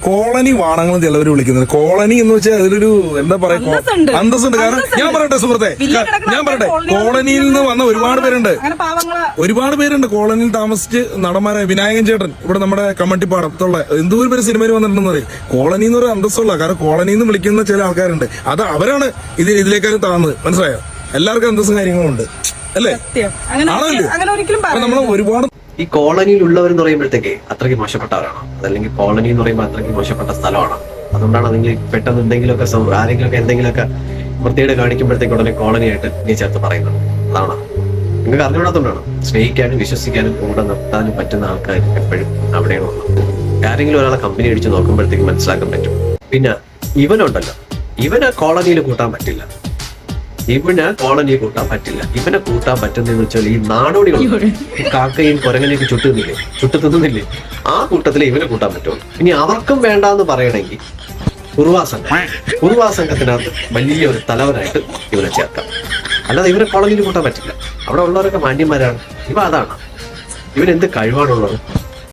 Colony വാണങ്ങളും ചിലവർ വിളിക്കുന്നത്. Colony എന്ന് വെച്ചാൽ അതിലൊരു എന്താ പറയാ, അന്തസ്സുണ്ട്. കാരണം ഞാൻ പറയട്ടെ സുഹൃത്തെ, ഞാൻ പറയട്ടെ, കോളനിയിൽ നിന്ന് വന്ന ഒരുപാട് പേരുണ്ട് കോളനിയിൽ താമസിച്ച് നടന്മാരായ വിനായകൻ ചേട്ടൻ ഇവിടെ നമ്മുടെ കമ്മട്ടിപ്പാടത്തുള്ള എന്തോരം പേര് സിനിമയിൽ വന്നിട്ടുണ്ടെന്ന് പറയും. കോളനി എന്ന് ഒരു അന്തസ്സുള്ള, കാരണം കോളനിയിൽ നിന്ന് വിളിക്കുന്ന ചില ആൾക്കാരുണ്ട്, അത് അവരാണ് ഇതിലേക്കാരും താന്നത്. മനസ്സിലായോ? എല്ലാവർക്കും അന്തസ്സും കാര്യങ്ങളും ഉണ്ട് അല്ലേ? ആണല്ലോ. നമ്മൾ ഒരുപാട് ഈ കോളനിയിലുള്ളവരെന്ന് പറയുമ്പോഴത്തേക്ക് അത്രയ്ക്ക് മോശപ്പെട്ടവരാണോ, അതല്ലെങ്കിൽ കോളനി എന്ന് പറയുമ്പോൾ അത്രയ്ക്ക് മോശപ്പെട്ട സ്ഥലമാണോ? അതുകൊണ്ടാണ് നിങ്ങൾ പെട്ടെന്ന് എന്തെങ്കിലുമൊക്കെ ആരെങ്കിലുമൊക്കെ എന്തെങ്കിലുമൊക്കെ വൃത്തിയുടെ കാണിക്കുമ്പോഴത്തേക്ക് ഉടനെ കോളനിയായിട്ട് നീ ചേർത്ത് പറയുന്നത്? അതാണോ? നിങ്ങൾക്ക് അറിഞ്ഞുകൂടാത്തോണ്ടാണ്. സ്നേഹിക്കാനും വിശ്വസിക്കാനും കൂടെ നിർത്താനും പറ്റുന്ന ആൾക്കാർ എപ്പോഴും അവിടെയാണ് ഉള്ളത്. ആരെങ്കിലും ഒരാളെ കമ്പനി അടിച്ച് നോക്കുമ്പോഴത്തേക്ക് മനസ്സിലാക്കാൻ പറ്റും. പിന്നെ ഇവനുണ്ടല്ലോ, ഇവനെ കോളനിയിൽ കൂട്ടാൻ പറ്റില്ല, ഇവന് കോളനിയെ കൂട്ടാൻ പറ്റില്ല. ഇവനെ കൂട്ടാൻ പറ്റുന്നതെന്ന് വെച്ചാൽ ഈ നാടോടികൾ, കാക്കയും കുരങ്ങനെയൊക്കെ ചുട്ടു തിന്നുന്നില്ലേ, ആ കൂട്ടത്തിലെ ഇവനെ കൂട്ടാൻ പറ്റുള്ളൂ. ഇനി അവർക്കും വേണ്ടാന്ന് പറയണമെങ്കിൽ ഉറുവാ സംഘത്തിനകത്ത് വലിയൊരു തലവനായിട്ട് ഇവനെ ചേർക്കാം. അല്ലാതെ ഇവരെ കോളനിയിൽ കൂട്ടാൻ പറ്റില്ല. അവിടെ ഉള്ളവരൊക്കെ മാന്യന്മാരാണ്. ഇവ അതാണ്. ഇവനെന്ത് കഴിവാണുള്ളത്?